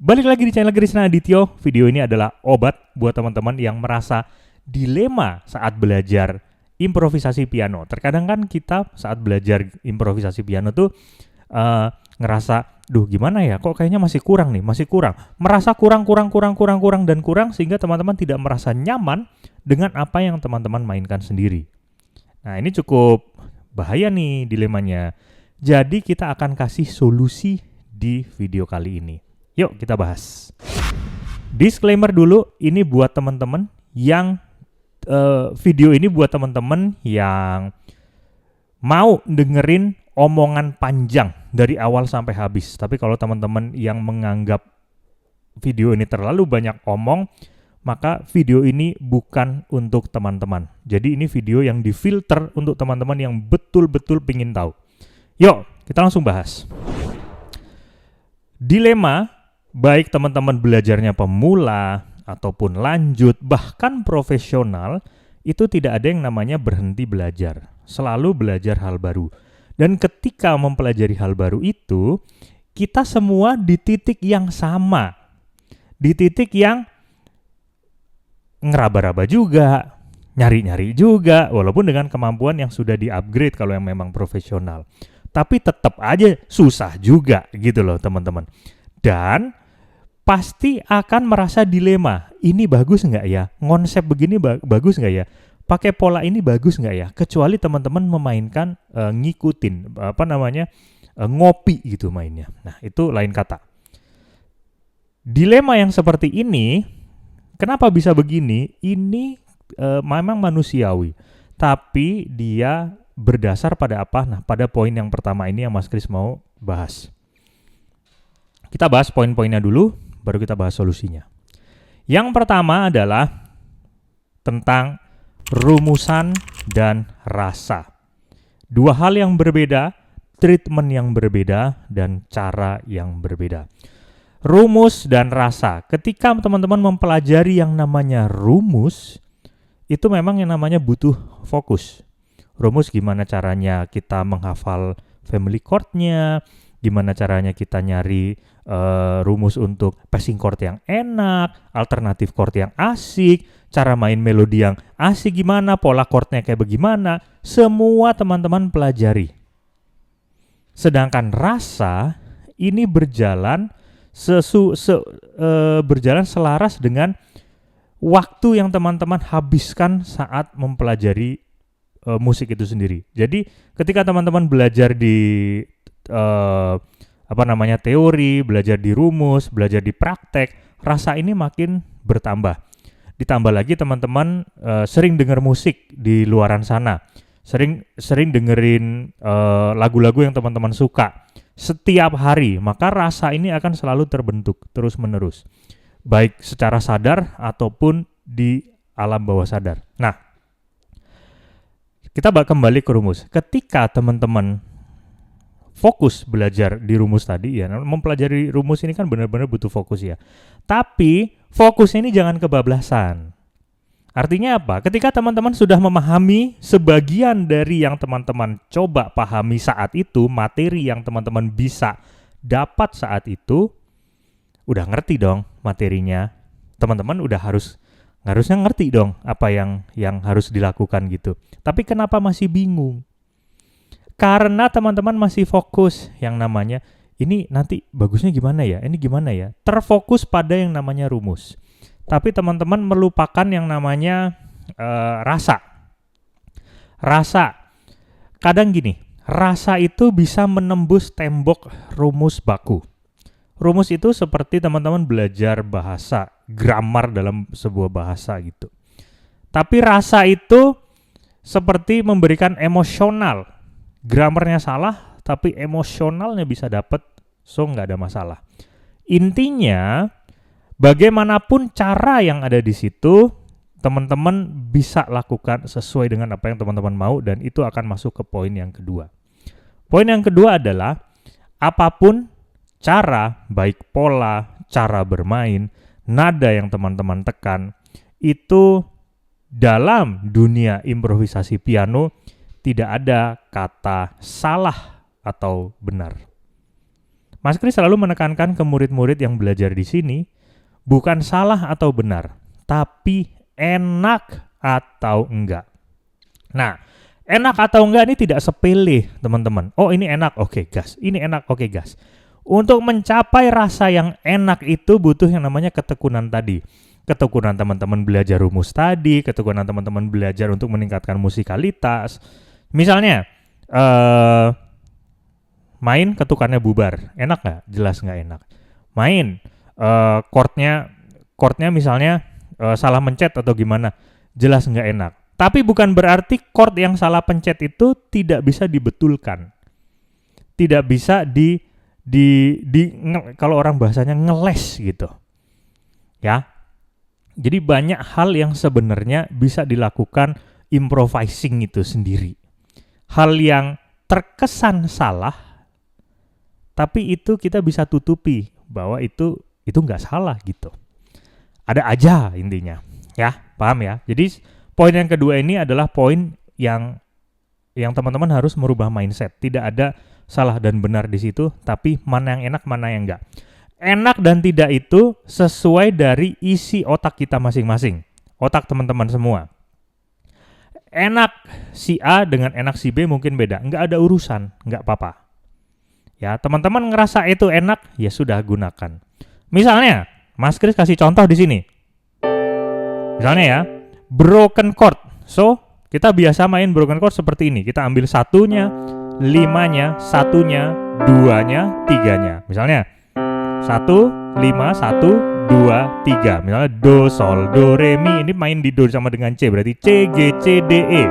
Balik lagi di channel Krisna Adityo. Video ini adalah obat buat teman-teman yang merasa dilema saat belajar improvisasi piano. Terkadang kan kita saat belajar improvisasi piano tuh ngerasa, duh gimana ya, kok kayaknya masih kurang nih, masih kurang. Merasa kurang sehingga teman-teman tidak merasa nyaman dengan apa yang teman-teman mainkan sendiri. Nah, ini cukup bahaya nih dilemanya. Jadi kita akan kasih solusi di video kali ini. Yuk kita bahas. Disclaimer dulu, ini buat teman-teman yang video ini buat teman-teman yang mau dengerin omongan panjang dari awal sampai habis. Tapi kalau teman-teman yang menganggap video ini terlalu banyak omong, maka video ini bukan untuk teman-teman. Jadi ini video yang difilter untuk teman-teman yang betul-betul pingin tahu. Yuk, kita langsung bahas. Dilema, baik teman-teman belajarnya pemula ataupun lanjut, bahkan profesional, itu tidak ada yang namanya berhenti belajar. Selalu belajar hal baru. Dan ketika mempelajari hal baru itu, kita semua di titik yang sama. Di titik yang ngeraba-raba juga, nyari-nyari juga, walaupun dengan kemampuan yang sudah di-upgrade kalau yang memang profesional. Tapi tetap aja susah juga gitu loh teman-teman. Dan pasti akan merasa dilema, ini bagus nggak ya? Konsep begini bagus nggak ya? Pakai pola ini bagus nggak ya? Kecuali teman-teman memainkan, ngikutin, ngopi gitu mainnya. Nah, itu lain kata. Dilema yang seperti ini, kenapa bisa begini? Ini memang manusiawi. Tapi dia berdasar pada apa? Nah, pada poin yang pertama ini yang Mas Kris mau bahas. Kita bahas poin-poinnya dulu, baru kita bahas solusinya. Yang pertama adalah tentang rumusan dan rasa. Dua hal yang berbeda, treatment yang berbeda, dan cara yang berbeda. Rumus dan rasa. Ketika teman-teman mempelajari yang namanya rumus, itu memang yang namanya butuh fokus. Rumus gimana caranya kita menghafal family chord-nya, gimana caranya kita nyari rumus untuk passing chord yang enak, alternatif chord yang asik, cara main melodi yang asik gimana, pola chord-nya kayak bagaimana, semua teman-teman pelajari. Sedangkan rasa ini berjalan berjalan selaras dengan waktu yang teman-teman habiskan saat mempelajari musik itu sendiri. Jadi ketika teman-teman belajar di teori, belajar di rumus, belajar di praktek, rasa ini makin bertambah. Ditambah lagi teman-teman sering dengar musik di luaran sana, sering dengerin lagu-lagu yang teman-teman suka setiap hari, maka rasa ini akan selalu terbentuk terus-menerus, baik secara sadar ataupun di alam bawah sadar. Nah, kita kembali ke rumus. Ketika teman-teman fokus belajar di rumus tadi, ya, mempelajari rumus ini kan benar-benar butuh fokus ya. Tapi fokusnya ini jangan kebablasan. Artinya apa? Ketika teman-teman sudah memahami sebagian dari yang teman-teman coba pahami saat itu, materi yang teman-teman bisa dapat saat itu, udah ngerti dong materinya. Teman-teman udah harusnya ngerti dong apa yang harus dilakukan gitu. Tapi kenapa masih bingung? Karena teman-teman masih fokus yang namanya, ini nanti bagusnya gimana ya? Ini gimana ya? Terfokus pada yang namanya rumus. Tapi teman-teman melupakan yang namanya rasa. Rasa. Kadang gini, rasa itu bisa menembus tembok rumus baku. Rumus itu seperti teman-teman belajar bahasa, grammar dalam sebuah bahasa gitu. Tapi rasa itu seperti memberikan emosional. Grammarnya salah, tapi emosionalnya bisa dapat, so nggak ada masalah. Intinya, bagaimanapun cara yang ada di situ, teman-teman bisa lakukan sesuai dengan apa yang teman-teman mau, dan itu akan masuk ke poin yang kedua. Poin yang kedua adalah, apapun cara, baik pola, cara bermain, nada yang teman-teman tekan, itu dalam dunia improvisasi piano tidak ada kata salah atau benar. Mas Kris selalu menekankan ke murid-murid yang belajar di sini, bukan salah atau benar, tapi enak atau enggak. Nah, enak atau enggak ini tidak sepele, teman-teman. Oh, ini enak, oke, gas. Ini enak, oke, gas. Untuk mencapai rasa yang enak itu butuh yang namanya ketekunan tadi. Ketekunan teman-teman belajar rumus tadi, ketekunan teman-teman belajar untuk meningkatkan musikalitas. Misalnya, main ketukannya bubar, enak nggak? Jelas nggak enak. Main, chordnya misalnya salah mencet atau gimana, jelas nggak enak. Tapi bukan berarti chord yang salah pencet itu tidak bisa dibetulkan, tidak bisa kalau orang bahasanya ngeles gitu, ya. Jadi banyak hal yang sebenarnya bisa dilakukan improvising itu sendiri. Hal yang terkesan salah, tapi itu kita bisa tutupi bahwa itu nggak salah gitu. Ada aja intinya, ya, paham ya? Jadi poin yang kedua ini adalah poin yang teman-teman harus merubah mindset. Tidak ada salah dan benar di situ, tapi mana yang enak, mana yang enggak. Enak dan tidak itu sesuai dari isi otak kita masing-masing. Otak teman-teman semua. Enak si A dengan enak si B mungkin beda. Enggak ada urusan, enggak apa-apa. Ya, teman-teman ngerasa itu enak, ya sudah gunakan. Misalnya, Mas Kris kasih contoh di sini. Misalnya ya, broken chord. So, kita biasa main broken chord seperti ini. Kita ambil satunya, limanya, satunya, duanya, tiganya. Misalnya 1, 5, 1, 2, 3. Misalnya do, sol, do, re, mi. Ini main di do sama dengan C. Berarti C, G, C, D, E.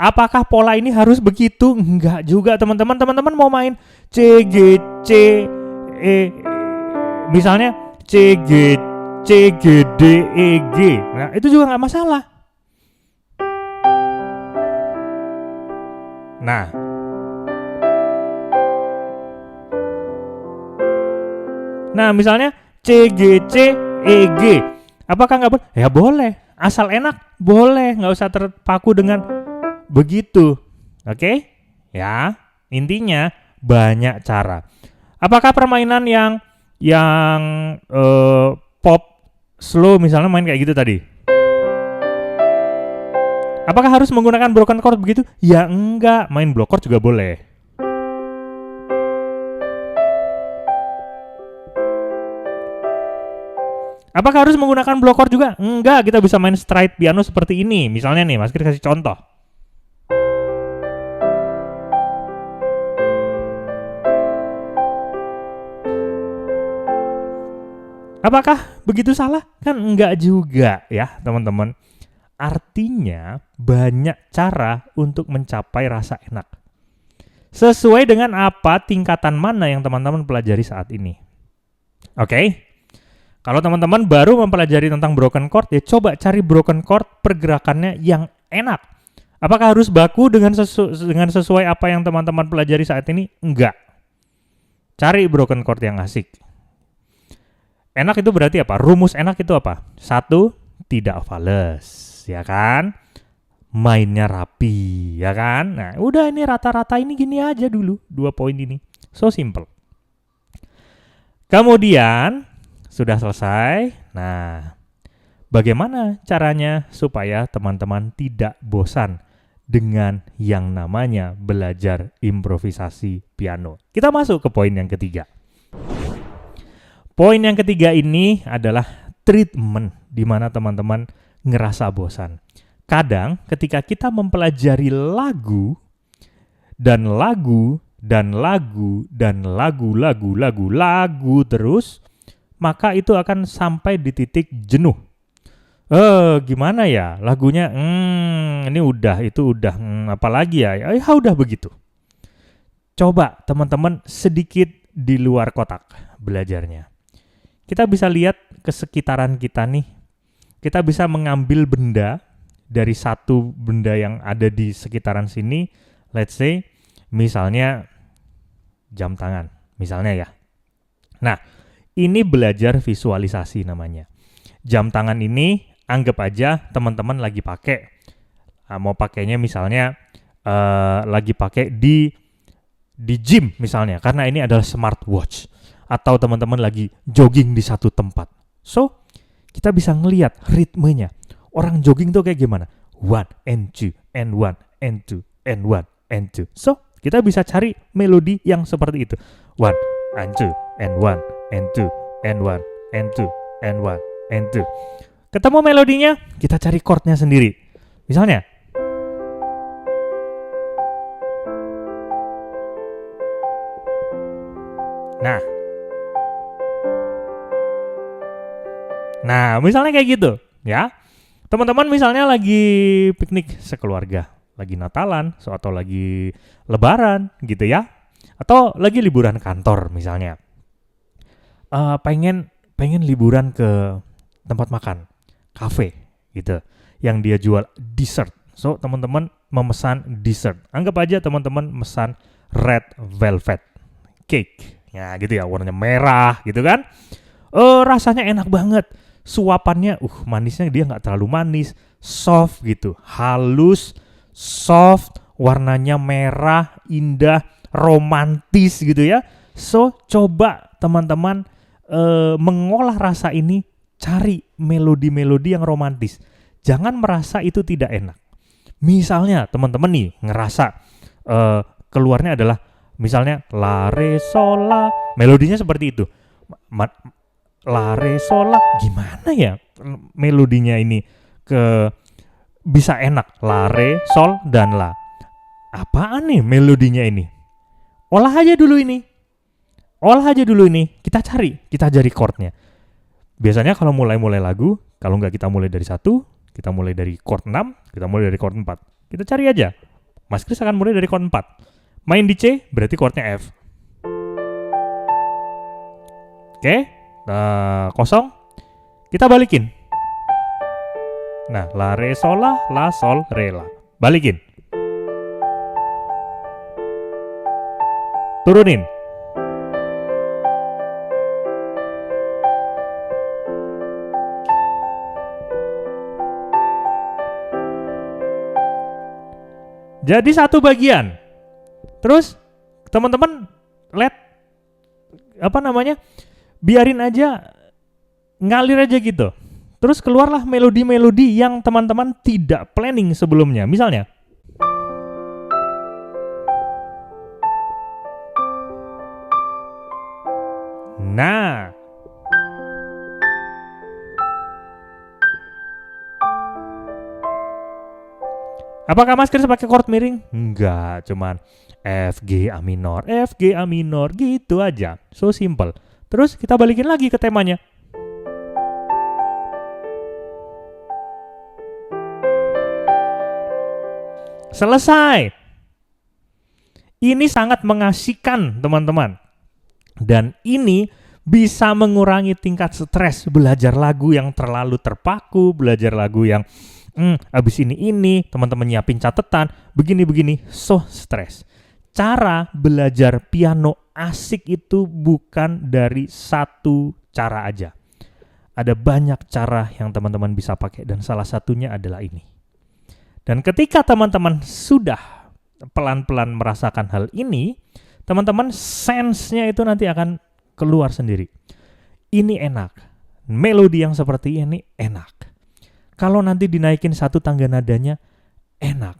Apakah pola ini harus begitu? Enggak juga, teman-teman. Teman-teman mau main C, G, C, E. Misalnya C, G, D, E, G. Nah, itu juga nggak masalah. Nah, misalnya C, G, C, E, G. Apakah nggak boleh? Ya boleh. Asal enak, boleh. Nggak usah terpaku dengan begitu. Oke? Ya, intinya banyak cara. Apakah permainan yang pop slow misalnya main kayak gitu tadi? Apakah harus menggunakan broken chord begitu? Ya enggak, main block chord juga boleh. Apakah harus menggunakan block chord juga? Enggak, kita bisa main stride piano seperti ini. Misalnya nih, Mas Kris kasih contoh. Apakah begitu salah? Kan enggak juga ya, teman-teman. Artinya banyak cara untuk mencapai rasa enak. Sesuai dengan apa tingkatan mana yang teman-teman pelajari saat ini. Oke? Kalau teman-teman baru mempelajari tentang broken chord, ya coba cari broken chord pergerakannya yang enak. Apakah harus baku dengan sesuai apa yang teman-teman pelajari saat ini? Enggak. Cari broken chord yang asik. Enak itu berarti apa? Rumus enak itu apa? 1, tidak fales, ya kan? Mainnya rapi, ya kan? Nah, udah ini rata-rata ini gini aja dulu, 2 poin ini. So simple. Kemudian sudah selesai. Nah, bagaimana caranya supaya teman-teman tidak bosan dengan yang namanya belajar improvisasi piano? Kita masuk ke poin yang ketiga. Poin yang ketiga ini adalah treatment, di mana teman-teman ngerasa bosan. Kadang ketika kita mempelajari lagu dan lagu terus, maka itu akan sampai di titik jenuh. Gimana ya lagunya? Ini udah, itu udah, apalagi ya? Ya udah begitu. Coba teman-teman sedikit di luar kotak belajarnya. Kita bisa lihat ke sekitaran kita nih. Kita bisa mengambil benda dari satu benda yang ada di sekitaran sini. Let's say, misalnya jam tangan, misalnya ya. Nah, ini belajar visualisasi namanya. Jam tangan ini anggap aja teman-teman lagi pakai. Mau pakainya misalnya lagi pakai di di gym misalnya, karena ini adalah smartwatch, atau teman-teman lagi jogging di satu tempat. So, kita bisa ngelihat ritmenya. Orang jogging tuh kayak gimana? 1 and 2 and 1 and 2 and 1 and 2. So, kita bisa cari melodi yang seperti itu. 1 and 2 and 1 and 2 and 1 and 2 and 1 and 2. Ketemu melodinya, kita cari chordnya sendiri. Misalnya, Nah, misalnya kayak gitu, ya. Teman-teman misalnya lagi piknik sekeluarga, lagi Natalan, atau lagi Lebaran, gitu ya, atau lagi liburan kantor misalnya. Pengen liburan ke tempat makan, cafe, gitu, yang dia jual dessert. So, teman-teman memesan dessert. Anggap aja teman-teman memesan red velvet cake, ya gitu ya, warnanya merah, gitu kan. Rasanya enak banget. Suapannya manisnya dia nggak terlalu manis, soft gitu, halus, soft, warnanya merah, indah, romantis gitu ya. So, coba teman-teman mengolah rasa ini, cari melodi-melodi yang romantis. Jangan merasa itu tidak enak. Misalnya teman-teman nih ngerasa keluarnya adalah misalnya la re sol la, melodinya seperti itu. La re sol la, gimana ya melodinya ini bisa enak, la re sol dan la. Apaan nih melodinya ini? Olah aja dulu ini, kita cari chordnya. Biasanya kalau mulai lagu, kalau nggak kita mulai dari 1, kita mulai dari chord 6, kita mulai dari chord 4. Kita cari aja. Mas Kris akan mulai dari chord 4. Main di C berarti chordnya F. Oke. Kosong, kita balikin. Nah, la re sol la sol re la, balikin, turunin. Jadi satu bagian. Terus teman-teman biarin aja, ngalir aja gitu. Terus keluarlah melodi-melodi yang teman-teman tidak planning sebelumnya. Misalnya, nah, apakah Mas Kris pakai chord miring? Enggak, cuman F, G, A minor, F, G, A minor, gitu aja. So simple. Terus kita balikin lagi ke temanya. Selesai. Ini sangat mengasihkan, teman-teman. Dan ini bisa mengurangi tingkat stres belajar lagu yang terlalu terpaku, belajar lagu yang abis ini, teman-teman nyiapin catatan, begini, so stres. Cara belajar piano asik itu bukan dari satu cara aja. Ada banyak cara yang teman-teman bisa pakai dan salah satunya adalah ini. Dan ketika teman-teman sudah pelan-pelan merasakan hal ini, teman-teman sense-nya itu nanti akan keluar sendiri. Ini enak. Melodi yang seperti ini enak. Kalau nanti dinaikin satu tangga nadanya, enak.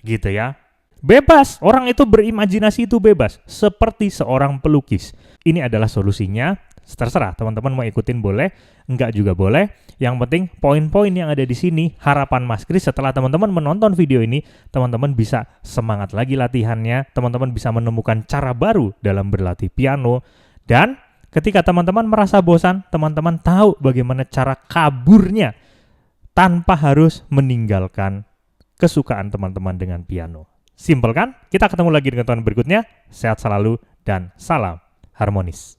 Gitu ya. Bebas, orang itu berimajinasi itu bebas, seperti seorang pelukis. Ini adalah solusinya, terserah teman-teman mau ikutin boleh, enggak juga boleh. Yang penting poin-poin yang ada di sini, harapan Mas Kris setelah teman-teman menonton video ini, teman-teman bisa semangat lagi latihannya, teman-teman bisa menemukan cara baru dalam berlatih piano, dan ketika teman-teman merasa bosan, teman-teman tahu bagaimana cara kaburnya tanpa harus meninggalkan kesukaan teman-teman dengan piano. Simpel kan? Kita ketemu lagi dengan teman berikutnya. Sehat selalu dan salam harmonis.